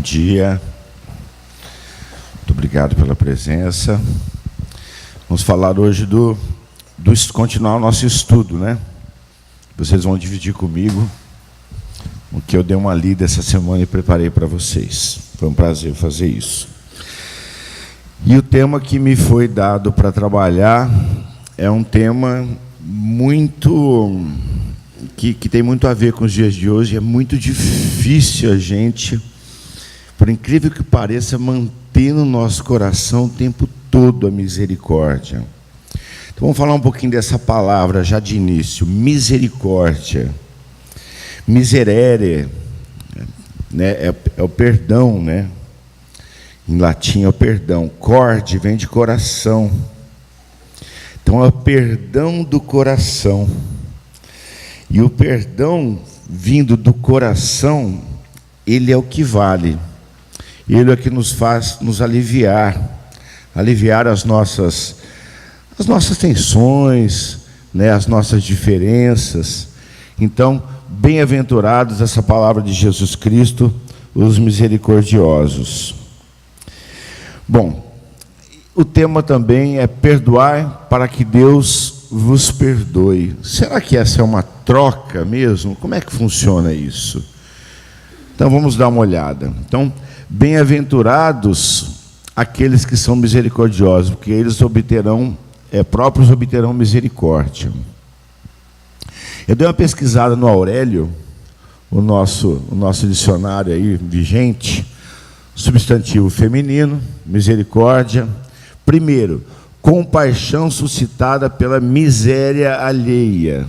dia. Muito obrigado pela presença. Vamos falar hoje continuar o nosso estudo, né? Vocês vão dividir comigo o que eu dei uma lida essa semana e preparei para vocês. Foi um prazer fazer isso. E o tema que me foi dado para trabalhar é um tema muito que tem muito a ver com os dias de hoje. É muito difícil a gente, por incrível que pareça, manter no nosso coração o tempo todo a misericórdia. Então vamos falar um pouquinho dessa palavra já de início, misericórdia. Miserere, né, é o perdão, né? Em latim é o perdão. Corde vem de coração. Então é o perdão do coração. E o perdão vindo do coração, ele é o que vale. Ele é o que nos faz nos aliviar as nossas tensões, né, as nossas diferenças. Então, bem-aventurados, essa palavra de Jesus Cristo, os misericordiosos. Bom, o tema também é perdoar para que Deus vos perdoe. Será que essa é uma troca mesmo? Como é que funciona isso? Então vamos dar uma olhada. Então, bem-aventurados aqueles que são misericordiosos, porque eles próprios obterão misericórdia. Eu dei uma pesquisada no Aurélio, o nosso dicionário aí vigente, substantivo feminino, misericórdia. Primeiro, compaixão suscitada pela miséria alheia.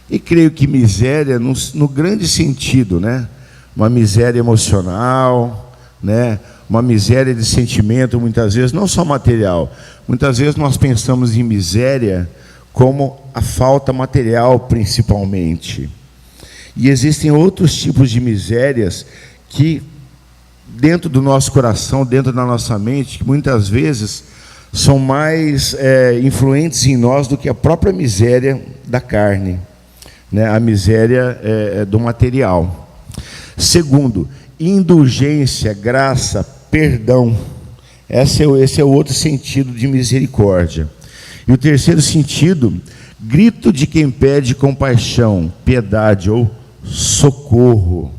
E creio que miséria no grande sentido, né? Uma miséria emocional, né? Uma miséria de sentimento, muitas vezes, não só material. Muitas vezes nós pensamos em miséria como a falta material, principalmente. E existem outros tipos de misérias que, dentro do nosso coração, dentro da nossa mente, que muitas vezes são mais influentes em nós do que a própria miséria da carne, né? A miséria do material. Segundo, indulgência, graça, perdão. Esse é o outro sentido de misericórdia. E o terceiro sentido, grito de quem pede compaixão, piedade ou socorro.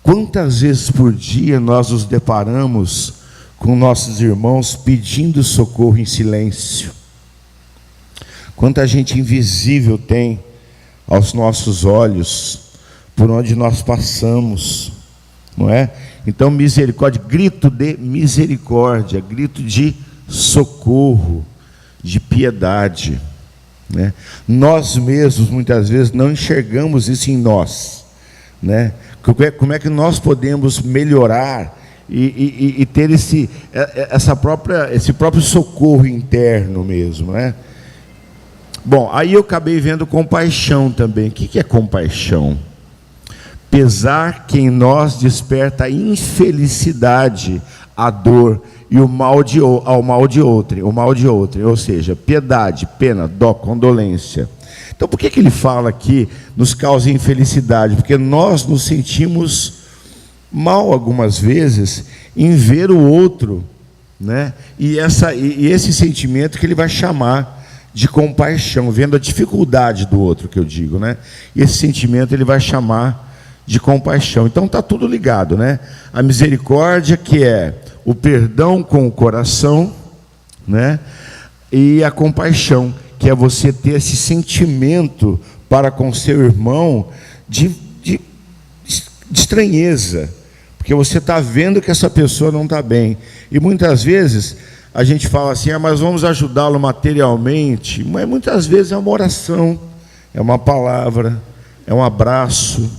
Quantas vezes por dia nós nos deparamos com nossos irmãos pedindo socorro em silêncio? Quanta gente invisível tem aos nossos olhos, por onde nós passamos, não é? Então, misericórdia, grito de misericórdia, grito de socorro, de piedade, né? Nós mesmos, muitas vezes, não enxergamos isso em nós, né? Como é que nós podemos melhorar e ter esse próprio socorro interno mesmo, né? Bom, aí eu acabei vendo compaixão também. O que é compaixão? Pesar que em nós desperta a infelicidade, a dor e ao mal de outrem, ou seja, piedade, pena, dó, condolência. Então, por que ele fala que nos causa infelicidade? Porque nós nos sentimos mal algumas vezes em ver o outro, né? E esse sentimento que ele vai chamar de compaixão, vendo a dificuldade do outro, que eu digo, né? E esse sentimento ele vai chamar de compaixão. Então está tudo ligado, né? A misericórdia, que é o perdão com o coração, né? E a compaixão, que é você ter esse sentimento para com seu irmão de estranheza, porque você está vendo que essa pessoa não está bem. E muitas vezes a gente fala assim, mas vamos ajudá-lo materialmente. Mas muitas vezes é uma oração, é uma palavra, é um abraço,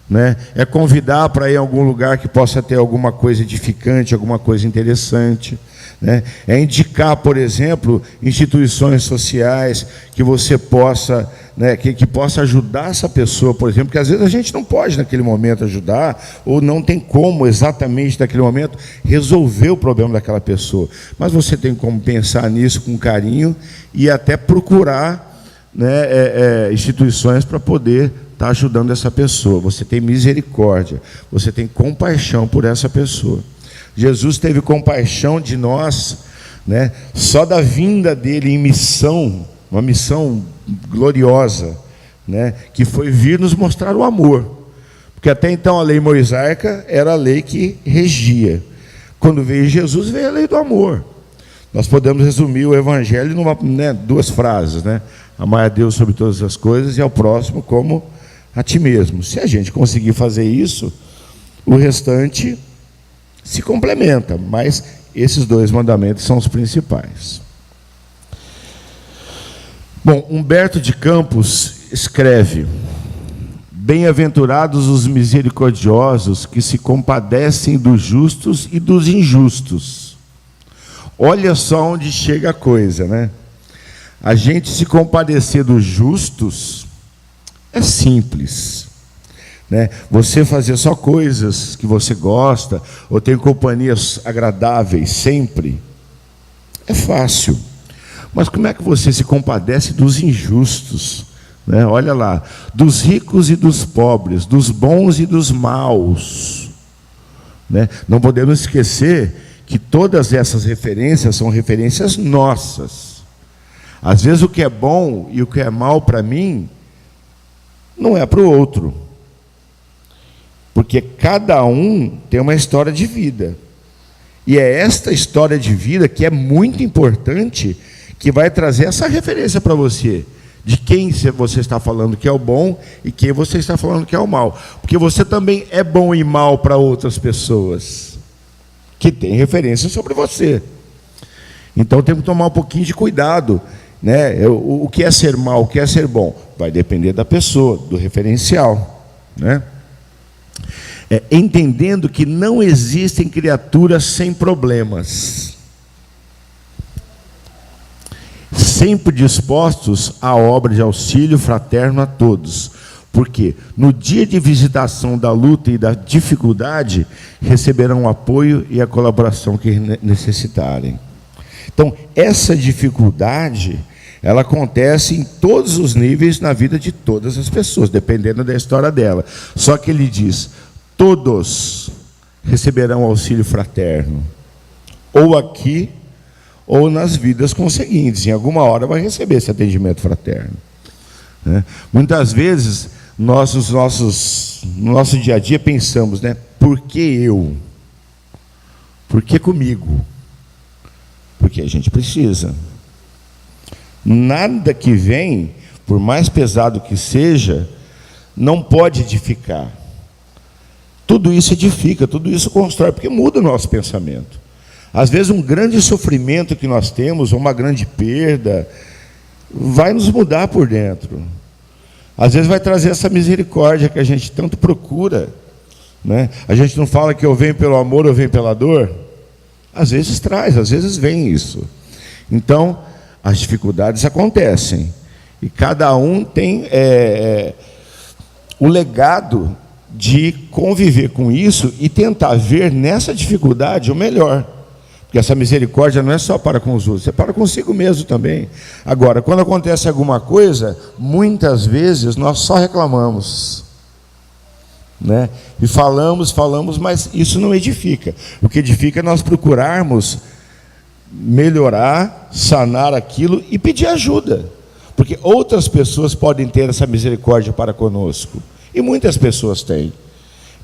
né? É convidar para ir a algum lugar que possa ter alguma coisa edificante, alguma coisa interessante, né? É indicar, por exemplo, instituições sociais que você possa, né, que possa ajudar essa pessoa, por exemplo, que às vezes a gente não pode naquele momento ajudar, ou não tem como exatamente naquele momento resolver o problema daquela pessoa, mas você tem como pensar nisso com carinho e até procurar, né, instituições para poder está ajudando essa pessoa, você tem misericórdia, você tem compaixão por essa pessoa. Jesus teve compaixão de nós, né? Só da vinda dele em missão, uma missão gloriosa, né? Que foi vir nos mostrar o amor. Porque até então a lei mosaica era a lei que regia. Quando veio Jesus, veio a lei do amor. Nós podemos resumir o evangelho em duas frases, né? Amar a Deus sobre todas as coisas e ao próximo como a ti mesmo. Se a gente conseguir fazer isso, o restante se complementa, mas esses dois mandamentos são os principais. Bom, Humberto de Campos escreve: bem-aventurados os misericordiosos que se compadecem dos justos e dos injustos. Olha só onde chega a coisa, né? A gente se compadecer dos justos é simples, né? Você fazer só coisas que você gosta, ou tem companhias agradáveis sempre, é fácil. Mas como é que você se compadece dos injustos? Né? Olha lá, dos ricos e dos pobres, dos bons e dos maus, né? Não podemos esquecer que todas essas referências são referências nossas. Às vezes o que é bom e o que é mal para mim não é para o outro, porque cada um tem uma história de vida, e é esta história de vida que é muito importante, que vai trazer essa referência para você, de quem você está falando que é o bom e quem você está falando que é o mal, porque você também é bom e mal para outras pessoas, que têm referência sobre você. Então temos que tomar um pouquinho de cuidado, né? O que é ser mal, o que é ser bom, vai depender da pessoa, do referencial, né? Entendendo que não existem criaturas sem problemas, sempre dispostos à obra de auxílio fraterno a todos, porque no dia de visitação da luta e da dificuldade, receberão o apoio e a colaboração que necessitarem. Então, essa dificuldade, ela acontece em todos os níveis na vida de todas as pessoas, dependendo da história dela. Só que ele diz: todos receberão auxílio fraterno, ou aqui, ou nas vidas conseguintes. Em alguma hora vai receber esse atendimento fraterno, né? Muitas vezes, no nosso dia a dia pensamos, né? Por que eu? Por que comigo? Porque a gente precisa. Nada que vem, por mais pesado que seja, não pode edificar. Tudo isso edifica, tudo isso constrói, porque muda o nosso pensamento. Às vezes um grande sofrimento que nós temos, ou uma grande perda, vai nos mudar por dentro. Às vezes vai trazer essa misericórdia que a gente tanto procura, né? A gente não fala que eu venho pelo amor, eu venho pela dor. Às vezes traz, às vezes vem isso. Então, as dificuldades acontecem, e cada um tem o legado de conviver com isso e tentar ver nessa dificuldade o melhor, porque essa misericórdia não é só para com os outros, é para consigo mesmo também. Agora, quando acontece alguma coisa, muitas vezes nós só reclamamos, né? E falamos, mas isso não edifica. O que edifica é nós procurarmos melhorar, sanar aquilo e pedir ajuda, porque outras pessoas podem ter essa misericórdia para conosco, e muitas pessoas têm,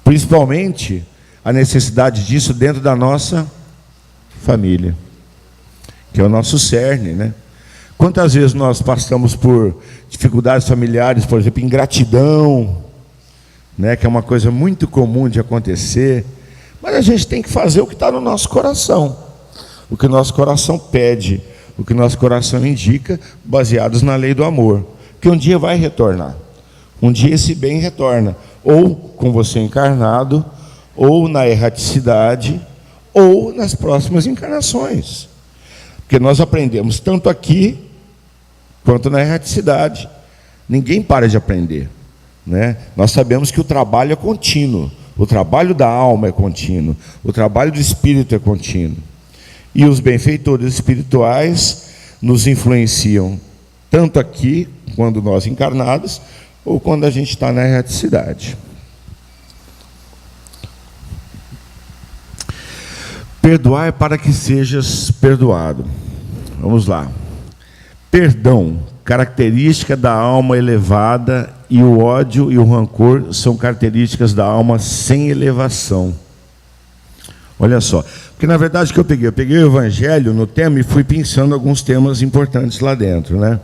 principalmente a necessidade disso dentro da nossa família, que é o nosso cerne, né? Quantas vezes nós passamos por dificuldades familiares, por exemplo, ingratidão, né? Que é uma coisa muito comum de acontecer, mas a gente tem que fazer o que está no nosso coração, o que o nosso coração pede, o que o nosso coração indica, baseados na lei do amor, que um dia vai retornar. Um dia esse bem retorna, ou com você encarnado, ou na erraticidade, ou nas próximas encarnações. Porque nós aprendemos tanto aqui, quanto na erraticidade. Ninguém para de aprender, né? Nós sabemos que o trabalho é contínuo, o trabalho da alma é contínuo, o trabalho do espírito é contínuo. E os benfeitores espirituais nos influenciam, tanto aqui, quando nós encarnados, ou quando a gente está na erraticidade. Perdoar é para que sejas perdoado. Vamos lá. Perdão, característica da alma elevada, e o ódio e o rancor são características da alma sem elevação. Olha só, porque na verdade que eu peguei o Evangelho no tema e fui pensando alguns temas importantes lá dentro, né?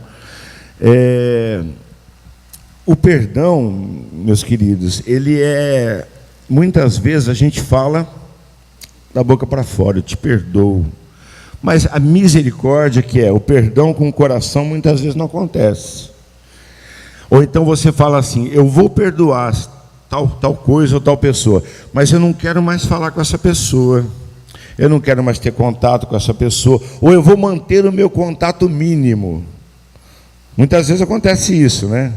O perdão, meus queridos, ele é, muitas vezes a gente fala da boca para fora, eu te perdoo. Mas a misericórdia, que é o perdão com o coração, muitas vezes não acontece. Ou então você fala assim, eu vou perdoar tal coisa ou tal pessoa, mas eu não quero mais falar com essa pessoa, eu não quero mais ter contato com essa pessoa, ou eu vou manter o meu contato mínimo. Muitas vezes acontece isso, né?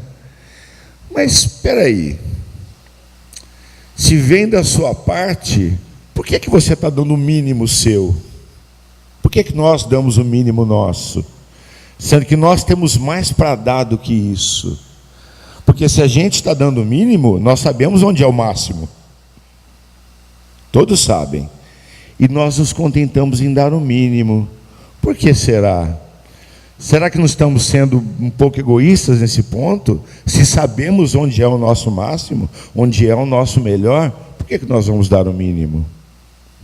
Mas espera aí, se vem da sua parte, por que você está dando o mínimo seu? Por que nós damos o mínimo nosso? Sendo que nós temos mais para dar do que isso. Porque se a gente está dando o mínimo, nós sabemos onde é o máximo. Todos sabem. E nós nos contentamos em dar o mínimo. Por que será? Será que não estamos sendo um pouco egoístas nesse ponto? Se sabemos onde é o nosso máximo, onde é o nosso melhor, por que nós vamos dar o mínimo?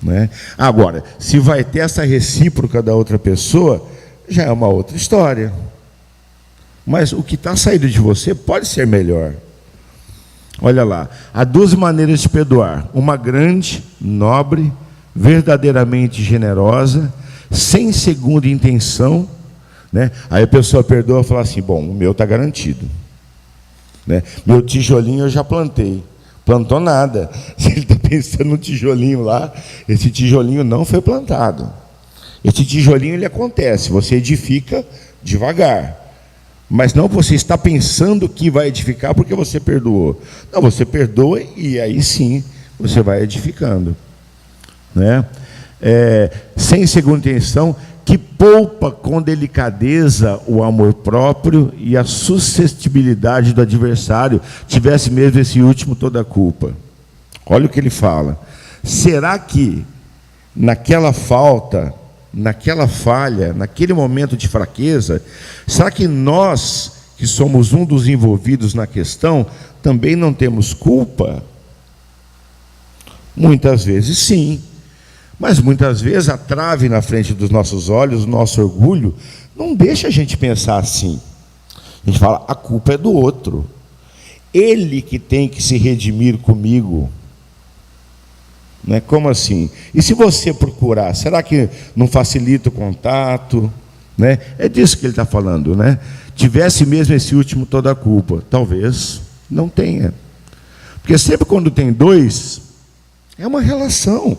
Né? Agora, se vai ter essa recíproca da outra pessoa, já é uma outra história. Mas o que está saindo de você pode ser melhor. Olha lá, há 12 maneiras de perdoar: uma grande, nobre, verdadeiramente generosa, sem segunda intenção, né? Aí a pessoa perdoa e fala assim, bom, o meu está garantido, né? Meu tijolinho eu já plantei. Plantou nada. Se ele está pensando no tijolinho lá, esse tijolinho não foi plantado. Esse tijolinho ele acontece, você edifica devagar. Mas não você está pensando que vai edificar porque você perdoou. Não, você perdoa e aí sim você vai edificando. Né? Sem segunda intenção, que poupa com delicadeza o amor próprio e a suscetibilidade do adversário, tivesse mesmo esse último toda a culpa. Olha o que ele fala. Será que naquela falta, naquela falha, naquele momento de fraqueza, será que nós, que somos um dos envolvidos na questão, também não temos culpa? Muitas vezes sim. Mas muitas vezes a trave na frente dos nossos olhos, o nosso orgulho, não deixa a gente pensar assim. A gente fala, a culpa é do outro. Ele que tem que se redimir comigo. Né? Como assim? E se você procurar, será que não facilita o contato? Né? É disso que ele está falando, né? Tivesse mesmo esse último toda a culpa. Talvez não tenha. Porque sempre quando tem dois, é uma relação.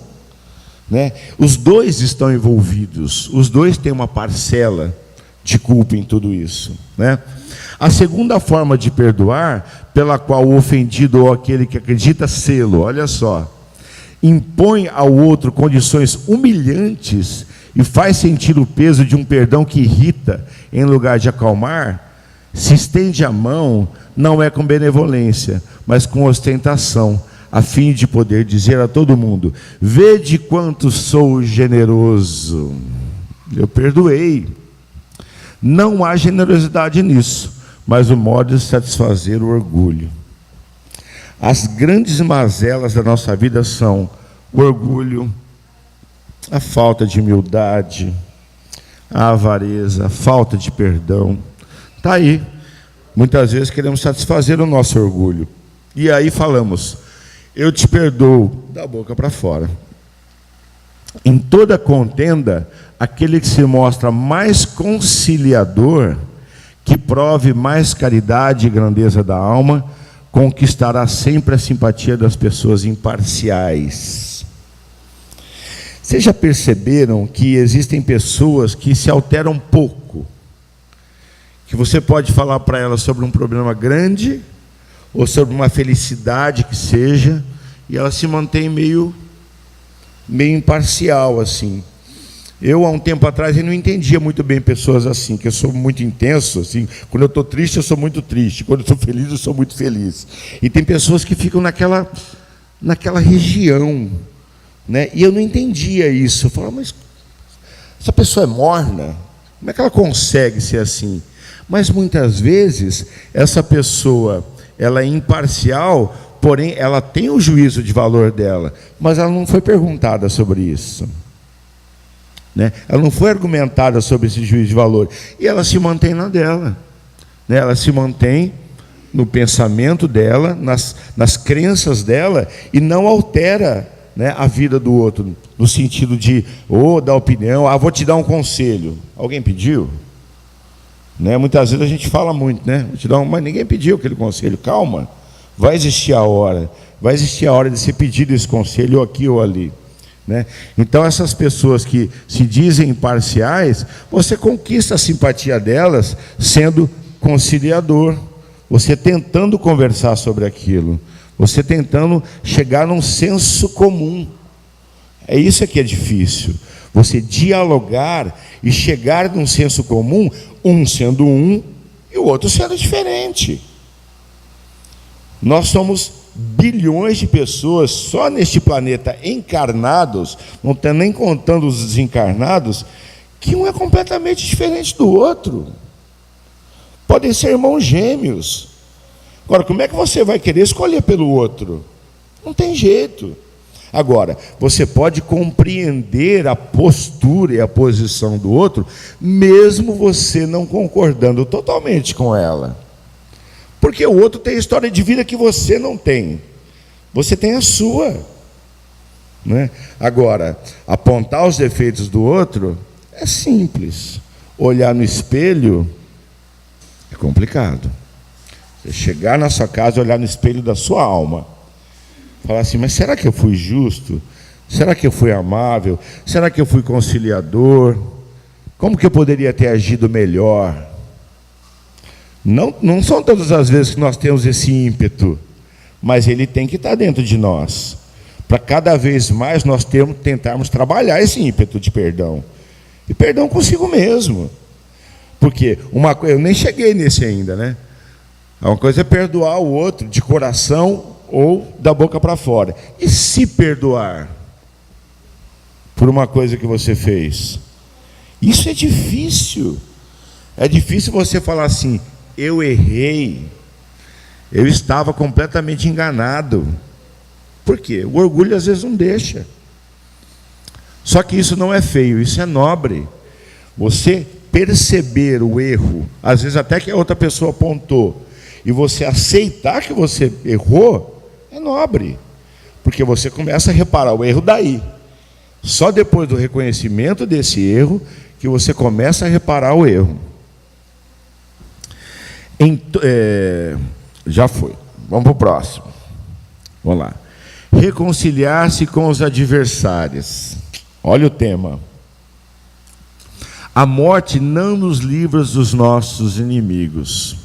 Né? Os dois estão envolvidos, os dois têm uma parcela de culpa em tudo isso. Né? A segunda forma de perdoar, pela qual o ofendido ou aquele que acredita sê-lo, olha só, impõe ao outro condições humilhantes e faz sentir o peso de um perdão que irrita, em lugar de acalmar, se estende a mão, não é com benevolência, mas com ostentação, a fim de poder dizer a todo mundo, vede quanto sou generoso, eu perdoei. Não há generosidade nisso, mas o modo de satisfazer o orgulho. As grandes mazelas da nossa vida são o orgulho, a falta de humildade, a avareza, a falta de perdão. Está aí. Muitas vezes queremos satisfazer o nosso orgulho. E aí falamos, eu te perdoo, da boca para fora. Em toda contenda, aquele que se mostra mais conciliador, que prove mais caridade e grandeza da alma, conquistará sempre a simpatia das pessoas imparciais. Vocês já perceberam que existem pessoas que se alteram pouco? Que você pode falar para elas sobre um problema grande, ou sobre uma felicidade que seja, e ela se mantém meio imparcial assim. Eu, há um tempo atrás, eu não entendia muito bem pessoas assim, que eu sou muito intenso, assim, quando eu estou triste, eu sou muito triste, quando eu estou feliz, eu sou muito feliz. E tem pessoas que ficam naquela região, né? E eu não entendia isso. Eu falava, mas essa pessoa é morna? Como é que ela consegue ser assim? Mas muitas vezes, essa pessoa, ela é imparcial, porém, ela tem o juízo de valor dela, mas ela não foi perguntada sobre isso. Né? Ela não foi argumentada sobre esse juízo de valor, e ela se mantém na dela, né? Ela se mantém no pensamento dela, nas crenças dela, e não altera, né, a vida do outro, no sentido de, dar opinião, vou te dar um conselho. Alguém pediu? Né? Muitas vezes a gente fala muito, né? Vou te dar mas ninguém pediu aquele conselho. Calma, vai existir a hora de ser pedido esse conselho, ou aqui ou ali. Né? Então, essas pessoas que se dizem imparciais, você conquista a simpatia delas sendo conciliador, você tentando conversar sobre aquilo, você tentando chegar num senso comum. É isso que é difícil, você dialogar e chegar num senso comum, um sendo um e o outro sendo diferente. Nós somos bilhões de pessoas só neste planeta encarnados, não estou nem contando os desencarnados, que um é completamente diferente do outro. Podem ser irmãos gêmeos. Agora, como é que você vai querer escolher pelo outro? Não tem jeito. Agora, você pode compreender a postura e a posição do outro, mesmo você não concordando totalmente com ela. Porque o outro tem a história de vida que você não tem. Você tem a sua. Né? Agora, apontar os defeitos do outro é simples. Olhar no espelho é complicado. Você chegar na sua casa e olhar no espelho da sua alma. Falar assim, mas será que eu fui justo? Será que eu fui amável? Será que eu fui conciliador? Como que eu poderia ter agido melhor? Não são todas as vezes que nós temos esse ímpeto, mas ele tem que estar dentro de nós, para cada vez mais nós tentarmos trabalhar esse ímpeto de perdão, e perdão consigo mesmo, porque eu nem cheguei nesse ainda, né? Uma coisa é perdoar o outro de coração ou da boca para fora, e se perdoar por uma coisa que você fez? Isso é difícil você falar assim, eu errei, eu estava completamente enganado. Por quê? O orgulho às vezes não deixa. Só que isso não é feio, isso é nobre. Você perceber o erro, às vezes até que a outra pessoa apontou, e você aceitar que você errou, é nobre. Porque você começa a reparar o erro daí. Só depois do reconhecimento desse erro, que você começa a reparar o erro. Já foi. Vamos para o próximo. Vamos lá. Reconciliar-se com os adversários. Olha o tema. A morte não nos livra dos nossos inimigos.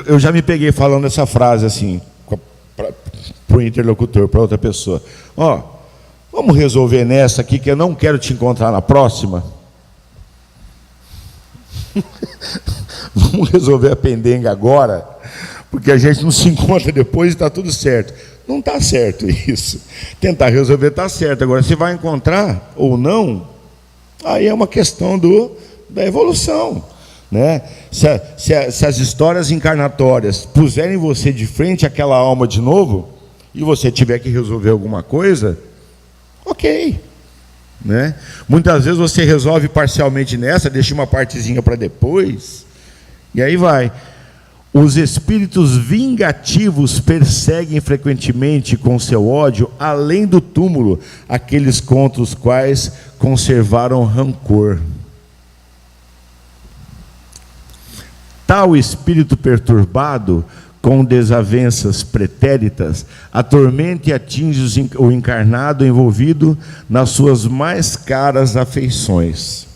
Eu já me peguei falando essa frase assim, para o interlocutor, para outra pessoa. Vamos resolver nessa aqui, que eu não quero te encontrar na próxima. Vamos resolver a pendenga agora, porque a gente não se encontra depois e está tudo certo. Não está certo isso. Tentar resolver está certo. Agora, se vai encontrar ou não, aí é uma questão da evolução. Né? Se as histórias encarnatórias puserem você de frente àquela alma de novo, e você tiver que resolver alguma coisa, ok. Né? Muitas vezes você resolve parcialmente nessa, deixa uma partezinha para depois, e aí vai. Os espíritos vingativos perseguem frequentemente com seu ódio, além do túmulo, aqueles contra os quais conservaram rancor. Tal espírito perturbado, com desavenças pretéritas, atormenta e atinge o encarnado envolvido nas suas mais caras afeições.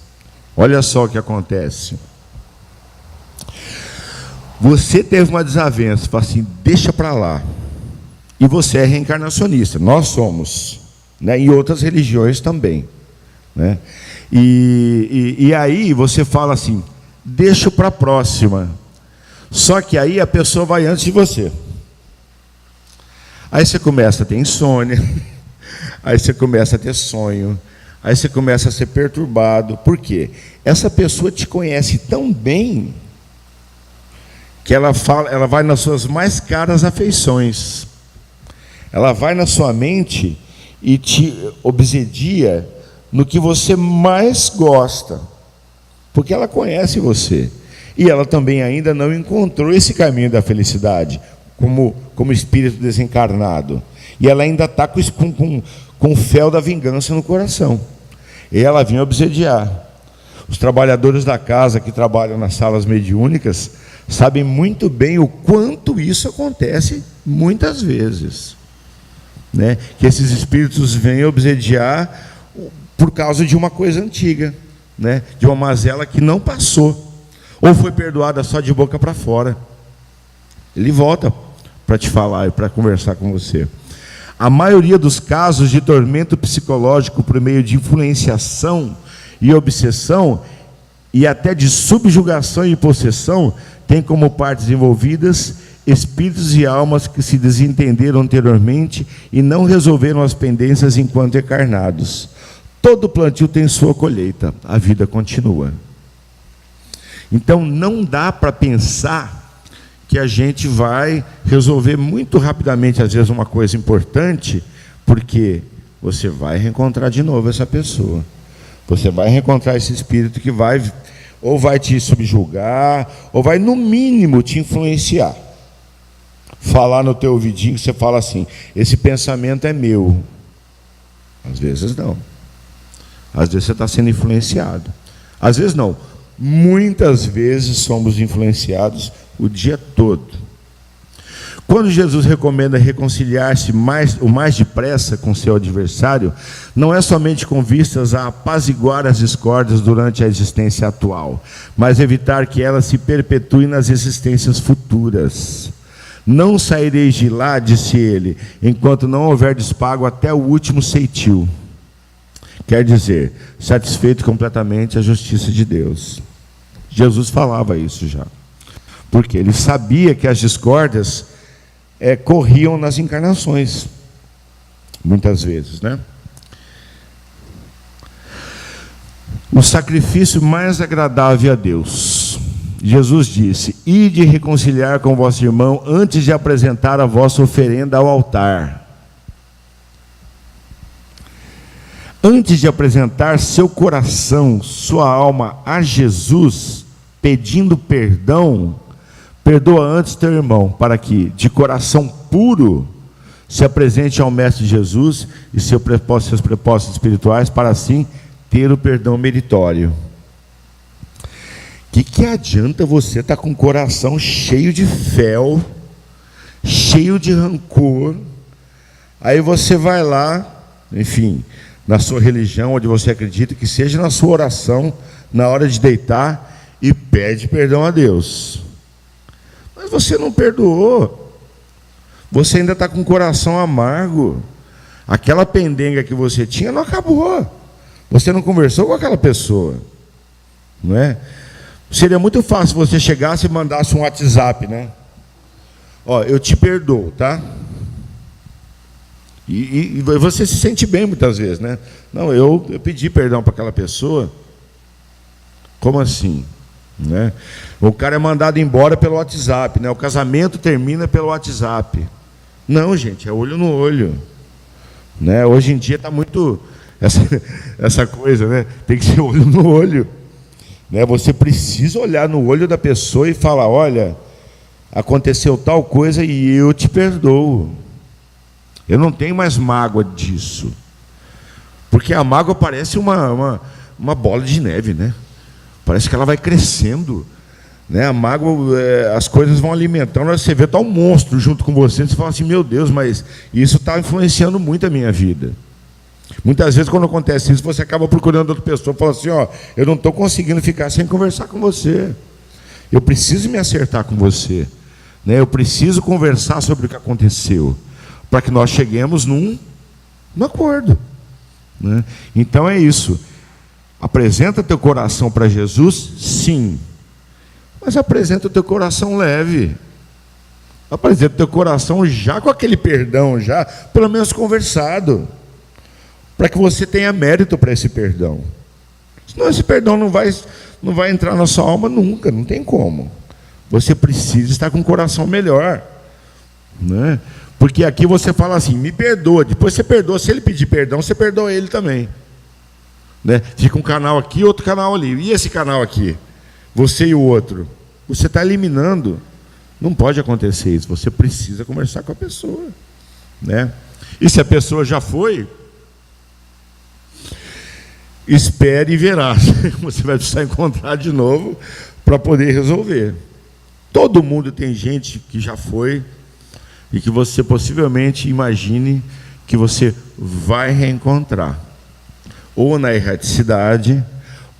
Olha só o que acontece. Você teve uma desavença, fala assim, deixa para lá. E você é reencarnacionista, nós somos, né? Em outras religiões também. né? E aí você fala assim, deixa para a próxima. Só que aí a pessoa vai antes de você. Aí você começa a ter insônia, aí você começa a ter sonho, aí você começa a ser perturbado. Por quê? Essa pessoa te conhece tão bem que ela vai nas suas mais caras afeições. Ela vai na sua mente e te obsedia no que você mais gosta, porque ela conhece você. E ela também ainda não encontrou esse caminho da felicidade, como espírito desencarnado. E ela ainda está com o fel da vingança no coração. E ela vinha obsediar. Os trabalhadores da casa que trabalham nas salas mediúnicas sabem muito bem o quanto isso acontece muitas vezes, né? Que esses espíritos vêm obsediar por causa de uma coisa antiga, né? De uma mazela que não passou, ou foi perdoada só de boca para fora. Ele volta para te falar e para conversar com você. A maioria dos casos de tormento psicológico por meio de influenciação e obsessão, e até de subjugação e possessão, tem como partes envolvidas espíritos e almas que se desentenderam anteriormente e não resolveram as pendências enquanto encarnados. Todo plantio tem sua colheita, a vida continua. Então não dá para pensar que a gente vai resolver muito rapidamente, às vezes, uma coisa importante, porque você vai reencontrar de novo essa pessoa. Você vai reencontrar esse espírito que ou vai te subjugar, ou vai, no mínimo, te influenciar. Falar no teu ouvidinho, que você fala assim, esse pensamento é meu. Às vezes não. Às vezes você está sendo influenciado. Às vezes não. Muitas vezes somos influenciados o dia todo. Quando Jesus recomenda reconciliar-se o mais depressa com seu adversário, não é somente com vistas a apaziguar as discórdias durante a existência atual, mas evitar que elas se perpetuem nas existências futuras. Não saireis de lá, disse ele, enquanto não houver despago até o último ceitil. Quer dizer, satisfeito completamente a justiça de Deus. Jesus falava isso já, porque ele sabia que as discórdias corriam nas encarnações, muitas vezes, né? O sacrifício mais agradável a Deus. Jesus disse, ide reconciliar com vosso irmão antes de apresentar a vossa oferenda ao altar. Antes de apresentar seu coração, sua alma a Jesus, pedindo perdão, perdoa antes teu irmão, para que, de coração puro, se apresente ao Mestre Jesus e seus propósitos espirituais, para assim ter o perdão meritório. Que adianta você estar com o coração cheio de fel, cheio de rancor, aí você vai lá, enfim, na sua religião, onde você acredita, que seja na sua oração, na hora de deitar, e pede perdão a Deus. Mas você não perdoou, você ainda está com o coração amargo, aquela pendenga que você tinha não acabou, você não conversou com aquela pessoa, não é? Seria muito fácil se você chegasse e mandasse um WhatsApp, né? Ó, eu te perdoo, tá? E você se sente bem muitas vezes, né? Não, eu pedi perdão para aquela pessoa. Como assim? Né? O cara é mandado embora pelo WhatsApp, né? O casamento termina pelo WhatsApp. Não, gente, é olho no olho, né? Hoje em dia está muito essa coisa, né? Tem que ser olho no olho, né? Você precisa olhar no olho da pessoa e falar, olha, aconteceu tal coisa e eu te perdoo. Eu não tenho mais mágoa disso. Porque a mágoa parece uma bola de neve, né? Parece que ela vai crescendo, né? A mágoa, as coisas vão alimentando, você vê tal monstro junto com você, você fala assim, meu Deus, mas isso está influenciando muito a minha vida. Muitas vezes, quando acontece isso, você acaba procurando outra pessoa, fala assim, ó, eu não estou conseguindo ficar sem conversar com você. Eu preciso me acertar com você, né? Eu preciso conversar sobre o que aconteceu, para que nós cheguemos num acordo, né? Então é isso. Apresenta teu coração para Jesus, sim. Mas apresenta o teu coração leve. Apresenta o teu coração já com aquele perdão, já pelo menos conversado, para que você tenha mérito para esse perdão. Senão esse perdão não vai entrar na sua alma nunca, não tem como. Você precisa estar com o coração melhor, né? Porque aqui você fala assim, me perdoa, depois você perdoa, se ele pedir perdão, você perdoa ele também, né? Fica um canal aqui, outro canal ali, e esse canal aqui? Você e o outro, você está eliminando. Não pode acontecer isso, você precisa conversar com a pessoa, né? E se a pessoa já foi, espere e verá. Você vai precisar encontrar de novo para poder resolver. Todo mundo tem gente que já foi e que você possivelmente imagine que você vai reencontrar, ou na erraticidade,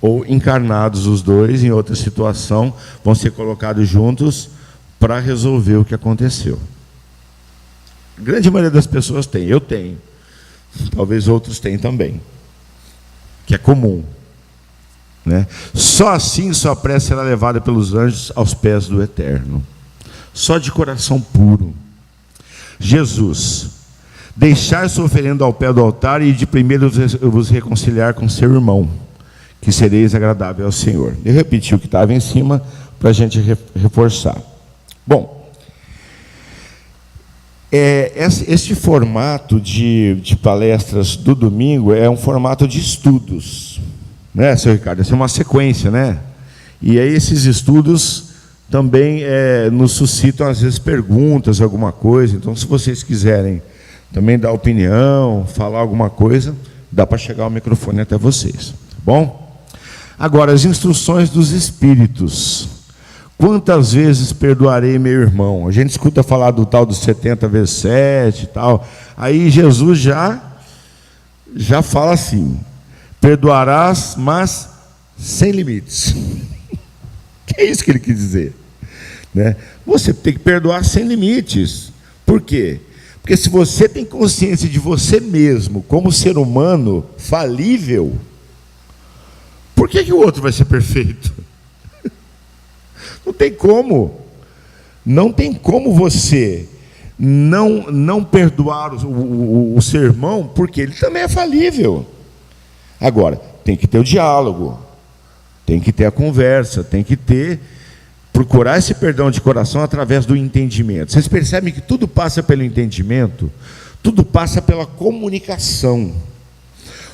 ou encarnados os dois em outra situação, vão ser colocados juntos para resolver o que aconteceu. A grande maioria das pessoas tem, eu tenho, talvez outros tenham também, que é comum, né? Só assim sua prece será levada pelos anjos aos pés do Eterno, só de coração puro. Jesus, deixar sua oferenda ao pé do altar e de primeiro vos reconciliar com seu irmão, que sereis agradável ao Senhor. Eu repeti o que estava em cima para a gente reforçar. Bom, este formato de palestras do domingo é um formato de estudos, né, seu Ricardo? Essa é uma sequência, né? E aí esses estudos também nos suscitam, às vezes, perguntas, alguma coisa. Então, se vocês quiserem também dar opinião, falar alguma coisa, dá para chegar o microfone até vocês, tá bom? Agora, as instruções dos Espíritos. Quantas vezes perdoarei meu irmão? A gente escuta falar do tal dos 70 vezes 7 e tal. Aí Jesus já fala assim, perdoarás, mas sem limites. Que é isso que ele quis dizer, né? Você tem que perdoar sem limites. Por quê? Porque se você tem consciência de você mesmo como ser humano falível, por que o outro vai ser perfeito? Não tem como. Não tem como você não perdoar o seu irmão, porque ele também é falível. Agora, tem que ter o diálogo, tem que ter a conversa, tem que procurar esse perdão de coração através do entendimento. Vocês percebem que tudo passa pelo entendimento, tudo passa pela comunicação.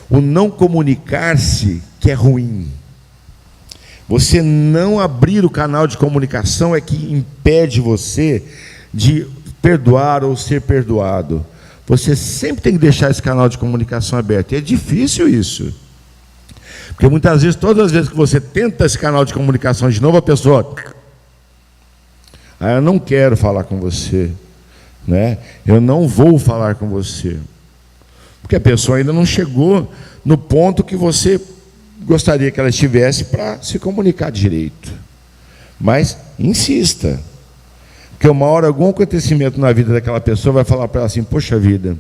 O não comunicar-se que é ruim. Você não abrir o canal de comunicação é que impede você de perdoar ou ser perdoado. Você sempre tem que deixar esse canal de comunicação aberto. E é difícil isso. Porque muitas vezes, todas as vezes que você tenta esse canal de comunicação de novo, a pessoa... eu não quero falar com você, né? Eu não vou falar com você. Porque a pessoa ainda não chegou no ponto que você gostaria que ela estivesse para se comunicar direito. Mas insista, porque uma hora algum acontecimento na vida daquela pessoa vai falar para ela assim, poxa vida,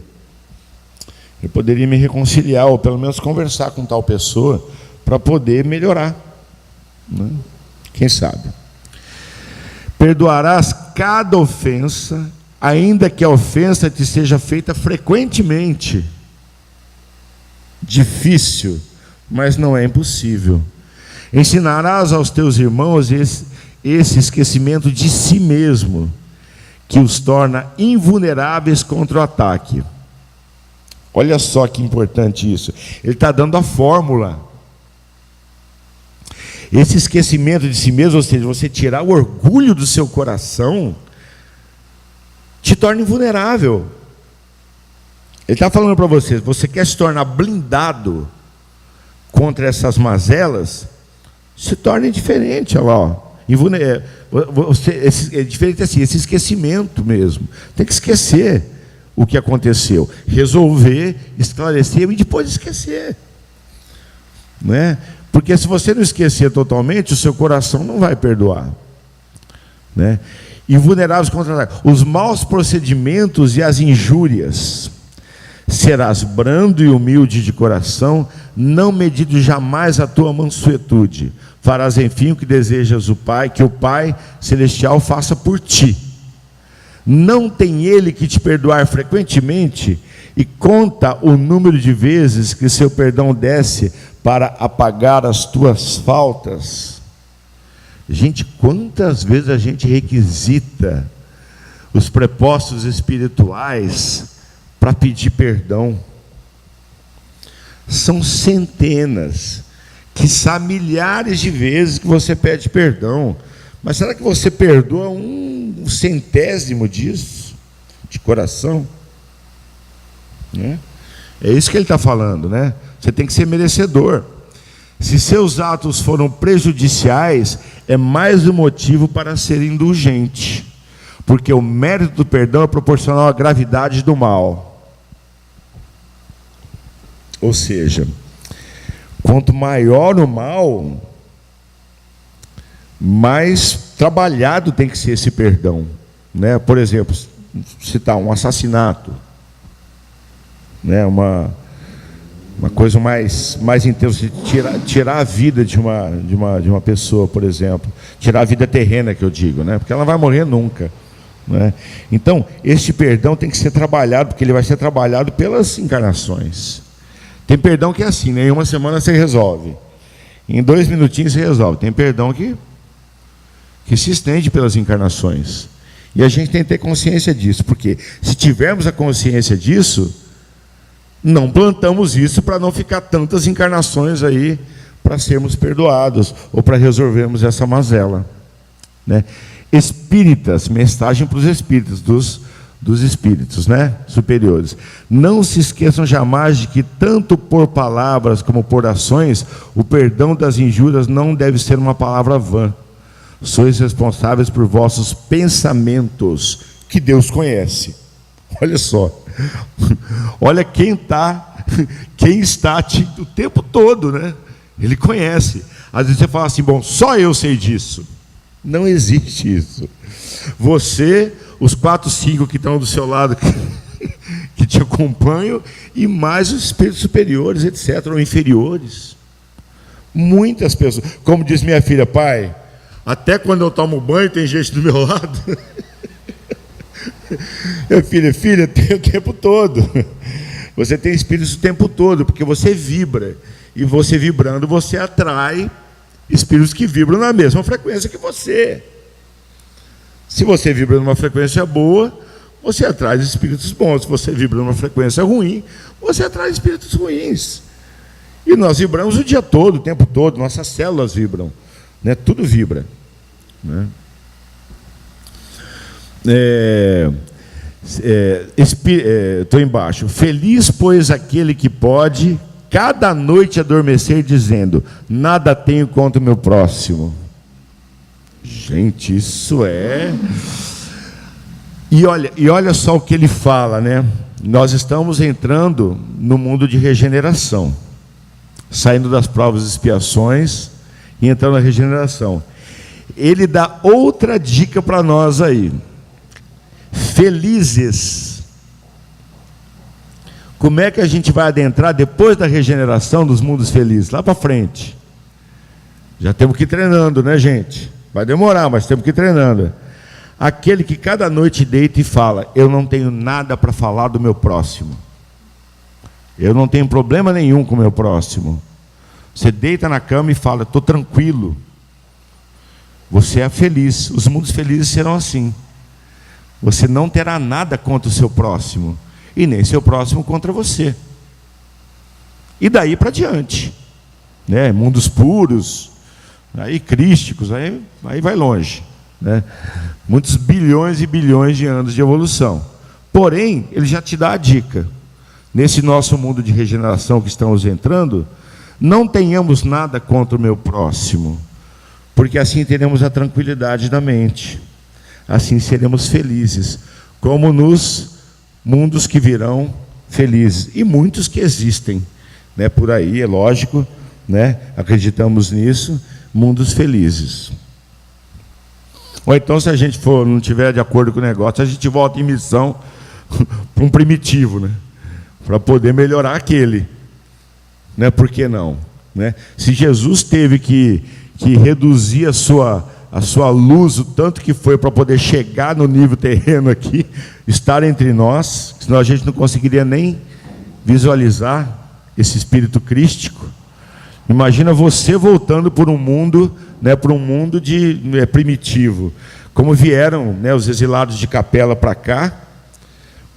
eu poderia me reconciliar, ou pelo menos conversar com tal pessoa, para poder melhorar, né? Quem sabe? Perdoarás cada ofensa, ainda que a ofensa te seja feita frequentemente. Difícil, mas não é impossível. Ensinarás aos teus irmãos esse esquecimento de si mesmo, que os torna invulneráveis contra o ataque. Olha só que importante isso. Ele está dando a fórmula. Esse esquecimento de si mesmo, ou seja, você tirar o orgulho do seu coração, te torna invulnerável. Ele está falando para você, você quer se tornar blindado contra essas mazelas, se torne diferente, olha lá, ó. É diferente assim, esse esquecimento mesmo. Tem que esquecer o que aconteceu, resolver, esclarecer e depois esquecer, não é? Porque se você não esquecer totalmente, o seu coração não vai perdoar, né? Invulneráveis contra os maus procedimentos e as injúrias, Serás brando e humilde de coração, não medindo jamais a tua mansuetude. Farás enfim o que desejas que o Pai Celestial faça por ti. Não tem ele que te perdoar frequentemente, e conta o número de vezes que seu perdão desce para apagar as tuas faltas. Gente, quantas vezes a gente requisita os prepostos espirituais para pedir perdão? São centenas, quiçá milhares de vezes que você pede perdão. Mas será que você perdoa um centésimo disso, de coração? Né? É isso que ele está falando, né? Você tem que ser merecedor. Se seus atos foram prejudiciais, é mais um motivo para ser indulgente, porque o mérito do perdão é proporcional à gravidade do mal. Ou seja, quanto maior o mal, mais trabalhado tem que ser esse perdão, né? Por exemplo, citar um assassinato, né? Uma coisa mais intensa, tirar a vida de uma pessoa, por exemplo, tirar a vida terrena, que eu digo, né? Porque ela não vai morrer nunca, né? Então, este perdão tem que ser trabalhado, porque ele vai ser trabalhado pelas encarnações. Tem perdão que é assim, né? Em uma semana você resolve, em 2 minutinhos você resolve. Tem perdão que se estende pelas encarnações, e a gente tem que ter consciência disso, porque se tivermos a consciência disso, não plantamos isso para não ficar tantas encarnações aí para sermos perdoados ou para resolvermos essa mazela, né? Espíritas, mensagem para os espíritos dos espíritos, né, superiores: não se esqueçam jamais de que tanto por palavras como por ações, o perdão das injúrias não deve ser uma palavra vã. Sois responsáveis por vossos pensamentos, que Deus conhece. Olha só, olha quem está o tempo todo, né? Ele conhece. Às vezes você fala assim: bom, só eu sei disso. Não existe isso. Você, os 4, 5 que estão do seu lado, que te acompanham, e mais os espíritos superiores, etc., ou inferiores. Muitas pessoas, como diz minha filha: pai, até quando eu tomo banho tem gente do meu lado. Filha, tem o tempo todo. Você tem espíritos o tempo todo, porque você vibra, e você vibrando, você atrai espíritos que vibram na mesma frequência que você. Se você vibra numa frequência boa, você atrai espíritos bons. Se você vibra numa frequência ruim, você atrai espíritos ruins. E nós vibramos o dia todo, o tempo todo. Nossas células vibram, né? Tudo vibra, né? Estou embaixo. Feliz, pois, aquele que pode cada noite adormecer dizendo: nada tenho contra o meu próximo. Gente, isso é... E olha só o que ele fala, né? Nós estamos entrando no mundo de regeneração, saindo das provas e expiações e entrando na regeneração. Ele dá outra dica para nós aí: felizes. Como é que a gente vai adentrar depois da regeneração dos mundos felizes? Lá para frente. Já temos que ir treinando, né, gente? Vai demorar, mas temos que ir treinando. Aquele que cada noite deita e fala: eu não tenho nada para falar do meu próximo. Eu não tenho problema nenhum com o meu próximo. Você deita na cama e fala: estou tranquilo. Você é feliz. Os mundos felizes serão assim. Você não terá nada contra o seu próximo, e nem seu próximo contra você. E daí para diante, né? Mundos puros, aí crísticos, aí vai longe, né? Muitos bilhões e bilhões de anos de evolução. Porém, ele já te dá a dica: nesse nosso mundo de regeneração que estamos entrando, não tenhamos nada contra o meu próximo, porque assim teremos a tranquilidade da mente. Assim seremos felizes, como nos mundos que virão felizes, e muitos que existem, né, por aí, é lógico, né, acreditamos nisso, mundos felizes. Ou então, se a gente não tiver de acordo com o negócio, a gente volta em missão para um primitivo, né? para poder melhorar aquele. Né? Por que não? Né? Se Jesus teve que reduzir a sua luz, o tanto que foi para poder chegar no nível terreno aqui, estar entre nós, senão a gente não conseguiria nem visualizar esse espírito crístico. Imagina você voltando por um mundo, né, por um mundo primitivo, como vieram, né, os exilados de Capela para cá,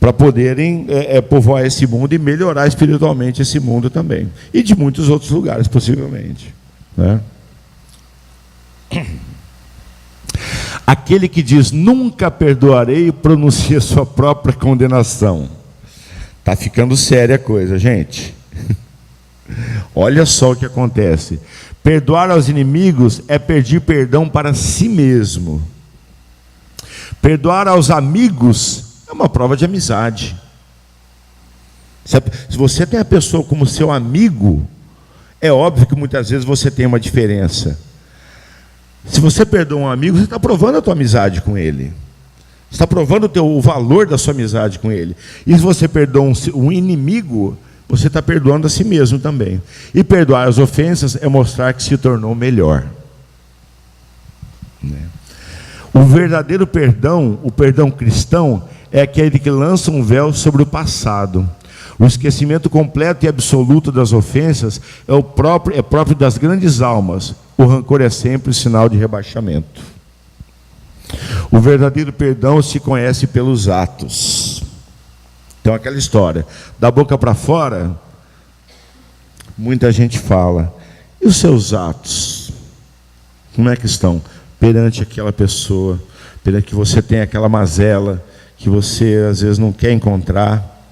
para poderem povoar esse mundo e melhorar espiritualmente esse mundo também, e de muitos outros lugares possivelmente, né? Aquele que diz nunca perdoarei pronuncia sua própria condenação. Está ficando séria a coisa, gente. Olha só o que acontece. Perdoar aos inimigos é pedir perdão para si mesmo. Perdoar aos amigos é uma prova de amizade. Se você tem a pessoa como seu amigo, é óbvio que muitas vezes você tem uma diferença. Se você perdoa um amigo, você está provando a tua amizade com ele. Você está provando o valor da sua amizade com ele. E se você perdoa um inimigo, você está perdoando a si mesmo também. E perdoar as ofensas é mostrar que se tornou melhor. Né? O verdadeiro perdão, o perdão cristão, é aquele que lança um véu sobre o passado. O esquecimento completo e absoluto das ofensas é próprio das grandes almas. O rancor é sempre sinal de rebaixamento. O verdadeiro perdão se conhece pelos atos. Então, aquela história, da boca para fora, muita gente fala, e os seus atos? Como é que estão? Perante aquela pessoa, perante que você tem aquela mazela, que você às vezes não quer encontrar.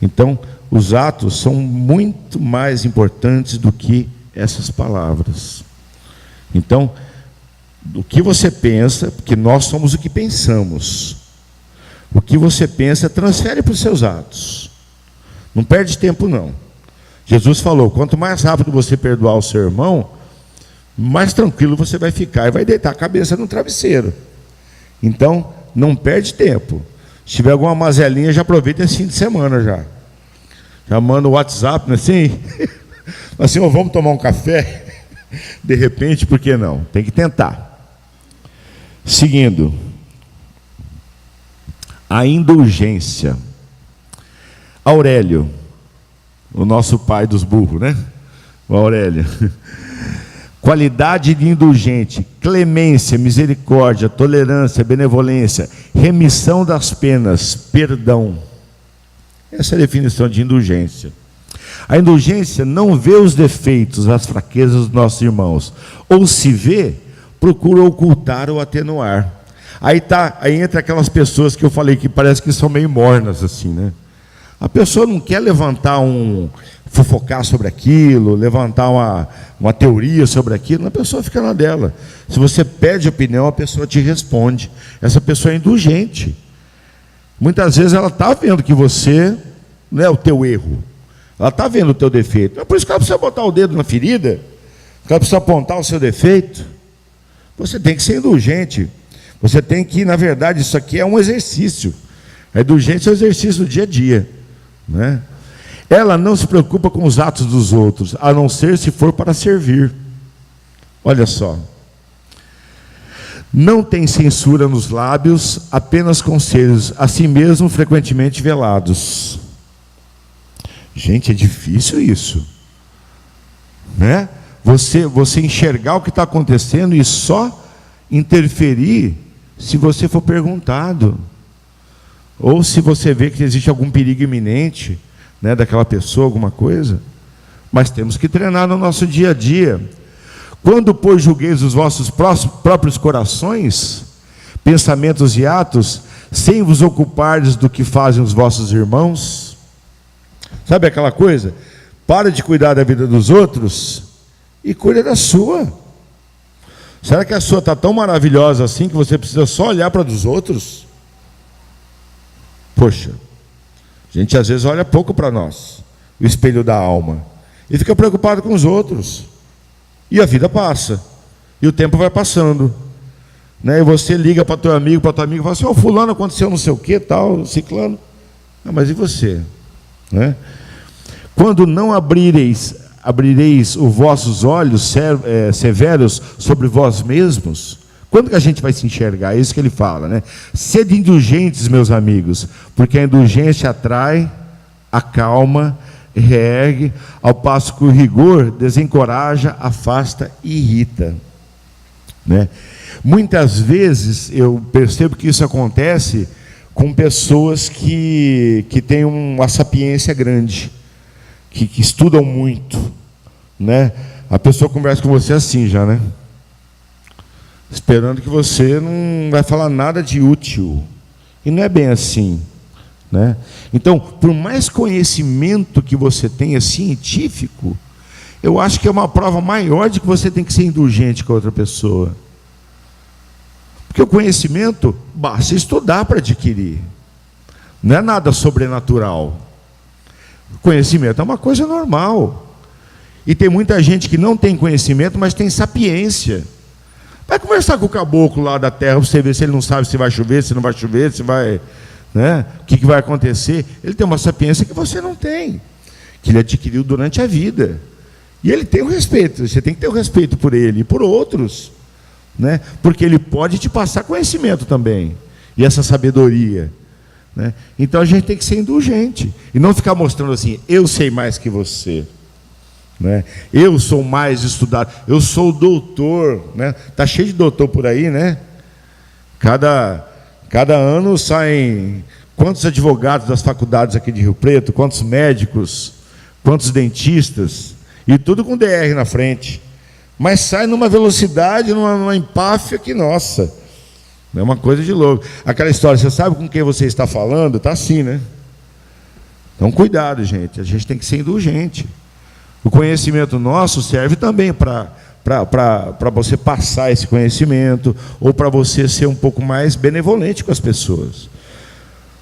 Então, os atos são muito mais importantes do que essas palavras. Então, o que você pensa, porque nós somos o que pensamos. O que você pensa, transfere para os seus atos. Não perde tempo, não. Jesus falou, quanto mais rápido você perdoar o seu irmão, mais tranquilo você vai ficar e vai deitar a cabeça no travesseiro. Então, não perde tempo. Se tiver alguma mazelinha, já aproveita esse fim de semana já. Já manda o WhatsApp, né, assim, assim, vamos tomar um café? De repente, por que não? Tem que tentar. Seguindo, a indulgência. Aurélio, o nosso pai dos burros, né? O Aurélio. Qualidade de indulgente, clemência, misericórdia, tolerância, benevolência, remissão das penas, perdão. Essa é a definição de indulgência. A indulgência não vê os defeitos, as fraquezas dos nossos irmãos. Ou se vê, procura ocultar ou atenuar. Aí entra aquelas pessoas que eu falei que parece que são meio mornas assim, né? A pessoa não quer fofocar sobre aquilo, levantar uma teoria sobre aquilo, a pessoa fica na dela. Se você pede opinião, a pessoa te responde. Essa pessoa é indulgente. Muitas vezes ela está vendo que você não é o teu erro. Ela está vendo o teu defeito. É por isso que ela precisa botar o dedo na ferida, que ela precisa apontar o seu defeito. Você tem que ser indulgente. Você tem que, na verdade, isso aqui é um exercício. A indulgência é o exercício do dia a dia, né? Ela não se preocupa com os atos dos outros, a não ser se for para servir. Olha só. Não tem censura nos lábios, apenas conselhos, assim mesmo frequentemente velados. Gente, é difícil isso, né? Você enxergar o que está acontecendo e só interferir se você for perguntado, ou se você vê que existe algum perigo iminente, né, daquela pessoa, alguma coisa. Mas temos que treinar no nosso dia a dia. Quando, pois, julgueis os vossos próprios corações, pensamentos e atos, sem vos ocupardes do que fazem os vossos irmãos. Sabe aquela coisa? Para de cuidar da vida dos outros e cuida da sua. Será que a sua está tão maravilhosa assim que você precisa só olhar para a dos outros? Poxa, a gente às vezes olha pouco para nós, o espelho da alma, e fica preocupado com os outros. E a vida passa, e o tempo vai passando, né? E você liga para teu amigo, e fala assim, fulano, aconteceu não sei o que, tal, ciclano. Ah, mas e você? né? Quando não abrireis os vossos olhos severos sobre vós mesmos, quando que a gente vai se enxergar? É isso que ele fala, né? Sede indulgentes, meus amigos, porque a indulgência atrai, acalma, reergue, ao passo que o rigor desencoraja, afasta e irrita, né? Muitas vezes eu percebo que isso acontece com pessoas que têm uma sapiência grande, que estudam muito, né? A pessoa conversa com você assim já, né? Esperando que você não vai falar nada de útil. E não é bem assim, né? Então, por mais conhecimento que você tenha científico, eu acho que é uma prova maior de que você tem que ser indulgente com a outra pessoa. Porque o conhecimento basta estudar para adquirir. Não é nada sobrenatural. O conhecimento é uma coisa normal. E tem muita gente que não tem conhecimento, mas tem sapiência. Vai conversar com o caboclo lá da terra, para você ver se ele não sabe se vai chover, se não vai chover, se vai, né? O que vai acontecer. Ele tem uma sapiência que você não tem, que ele adquiriu durante a vida. E ele tem o respeito, você tem que ter o respeito por ele e por outros, né? Porque ele pode te passar conhecimento também, e essa sabedoria, né? Então a gente tem que ser indulgente, e não ficar mostrando assim, eu sei mais que você, né? Eu sou mais estudado, eu sou doutor, né? Tá cheio de doutor por aí, né? Cada ano saem quantos advogados das faculdades aqui de Rio Preto, quantos médicos, quantos dentistas, e tudo com DR na frente, mas sai numa velocidade, numa empáfia que, nossa, é uma coisa de louco. Aquela história, você sabe com quem você está falando? Está assim, né? Então cuidado, gente, a gente tem que ser indulgente. O conhecimento nosso serve também para você passar esse conhecimento, ou para você ser um pouco mais benevolente com as pessoas,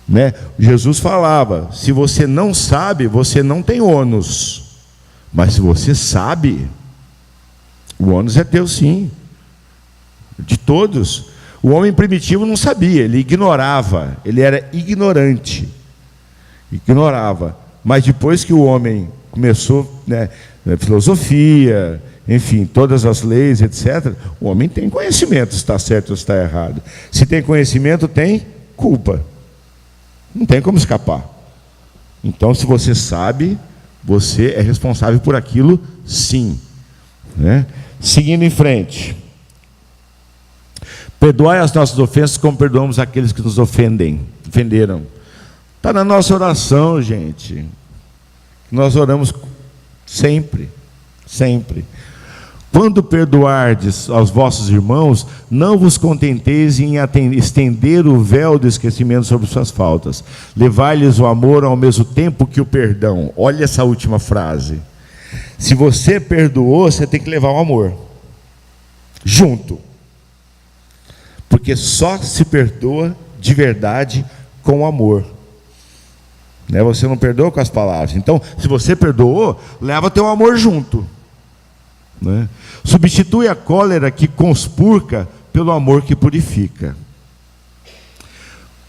né? Jesus falava, se você não sabe, você não tem ônus, mas se você sabe, o ônus é teu sim, de todos. O homem primitivo não sabia, ele ignorava, ele era ignorante, ignorava, mas depois que o homem começou, né, filosofia, enfim, todas as leis, etc., o homem tem conhecimento se está certo ou se está errado. Se tem conhecimento, tem culpa. Não tem como escapar. Então, se você sabe, você é responsável por aquilo, sim, né? Seguindo em frente. Perdoai as nossas ofensas como perdoamos aqueles que nos ofenderam. Está na nossa oração, gente. Nós oramos sempre, sempre. Quando perdoardes aos vossos irmãos, não vos contenteis em estender o véu do esquecimento sobre suas faltas. Levai-lhes o amor ao mesmo tempo que o perdão. Olha essa última frase. Se você perdoou, você tem que levar o amor junto. Porque só se perdoa de verdade com amor. Né? Você não perdoa com as palavras. Então, se você perdoou, leva teu amor junto, né? Substitui a cólera que conspurca pelo amor que purifica.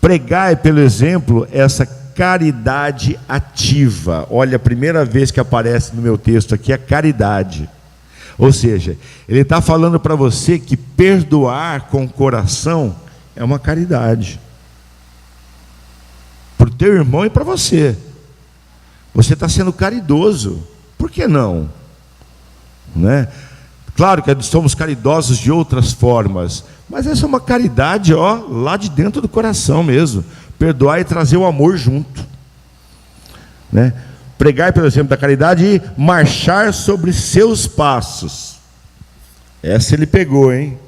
Pregai, pelo exemplo, essa caridade ativa. Olha, a primeira vez que aparece no meu texto aqui é caridade. Ou seja, ele está falando para você que perdoar com o coração é uma caridade. Para o teu irmão e para você. Você está sendo caridoso. Por que não? Né? Claro que somos caridosos de outras formas, mas essa é uma caridade, ó, lá de dentro do coração mesmo. Perdoar e trazer o amor junto, né? Pregar pelo exemplo da caridade e marchar sobre seus passos. Essa ele pegou, hein?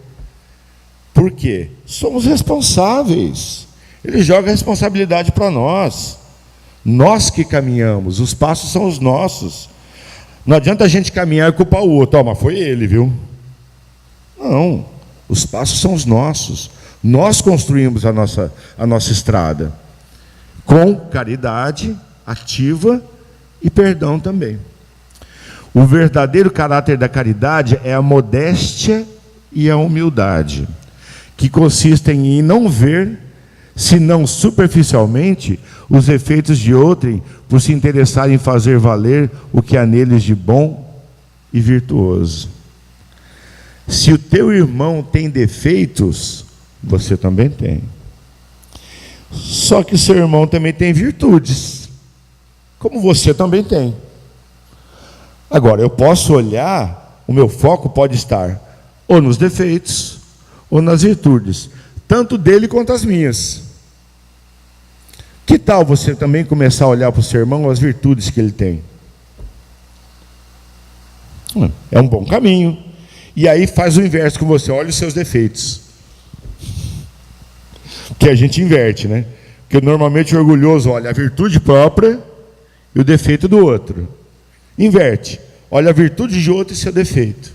Por quê? Somos responsáveis. Ele joga a responsabilidade para nós. Nós que caminhamos, os passos são os nossos. Não adianta a gente caminhar e culpar o outro. Mas foi ele, viu? Não, os passos são os nossos. Nós construímos a nossa estrada com caridade ativa e perdão também. O verdadeiro caráter da caridade é a modéstia e a humildade, que consistem em não ver se não superficialmente, os efeitos de outrem, por se interessar em fazer valer o que há neles de bom e virtuoso. Se o teu irmão tem defeitos, você também tem. Só que seu irmão também tem virtudes, como você também tem. Agora, eu posso olhar, o meu foco pode estar ou nos defeitos, ou nas virtudes, tanto dele quanto as minhas. Que tal você também começar a olhar para o seu irmão as virtudes que ele tem? É um bom caminho. E aí faz o inverso com você, olha os seus defeitos. Que a gente inverte, né? Porque normalmente o orgulhoso olha a virtude própria e o defeito do outro. Inverte. Olha a virtude de outro e seu defeito.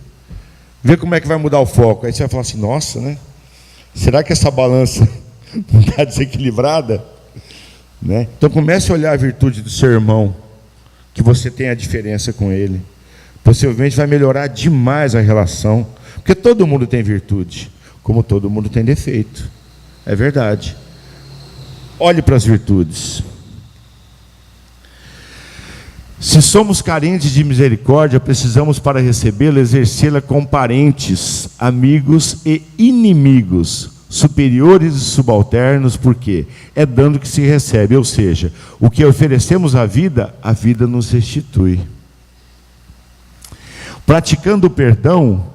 Vê como é que vai mudar o foco. Aí você vai falar assim, nossa, né? Será que essa balança não está desequilibrada? Né? Então comece a olhar a virtude do seu irmão, que você tem a diferença com ele. Possivelmente vai melhorar demais a relação, porque todo mundo tem virtude, como todo mundo tem defeito. É verdade. Olhe para as virtudes. Se somos carentes de misericórdia, precisamos, para recebê-la, exercê-la com parentes, amigos e inimigos, superiores e subalternos, porque é dando que se recebe, ou seja, o que oferecemos à vida, a vida nos restitui. Praticando o perdão,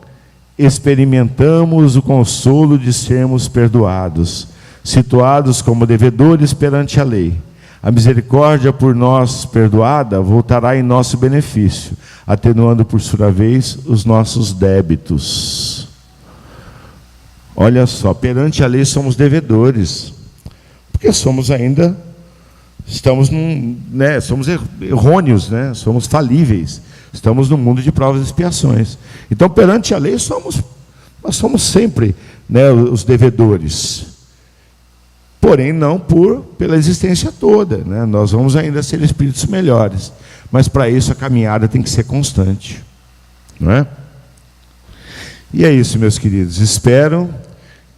experimentamos o consolo de sermos perdoados, situados como devedores perante a lei. A misericórdia por nós perdoada voltará em nosso benefício, atenuando por sua vez os nossos débitos. Olha só, perante a lei somos devedores, porque somos ainda, somos errôneos, né? Somos falíveis, estamos no mundo de provas e expiações. Então, perante a lei, nós somos sempre, né, os devedores. Porém, não pela existência toda, né? Nós vamos ainda ser espíritos melhores, mas para isso a caminhada tem que ser constante, não é? E é isso, meus queridos. Espero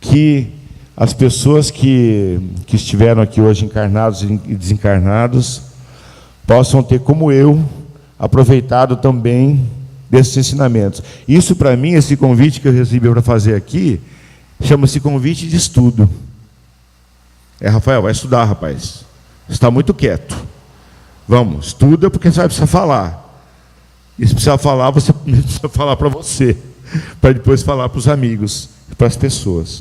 que as pessoas que estiveram aqui hoje, encarnados e desencarnados, possam ter, como eu, aproveitado também desses ensinamentos. Isso, para mim, esse convite que eu recebi para fazer aqui, chama-se convite de estudo. Rafael, vai estudar, rapaz. Você está muito quieto. Vamos, estuda, porque você vai precisar falar. E se precisar falar, você precisa falar para você, para depois falar para os amigos, para as pessoas.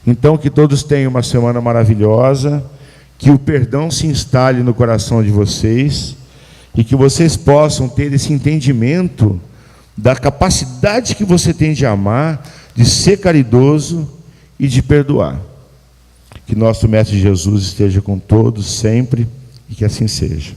Então, que todos tenham uma semana maravilhosa, que o perdão se instale no coração de vocês, e que vocês possam ter esse entendimento da capacidade que você tem de amar, de ser caridoso e de perdoar. Que nosso Mestre Jesus esteja com todos sempre e que assim seja.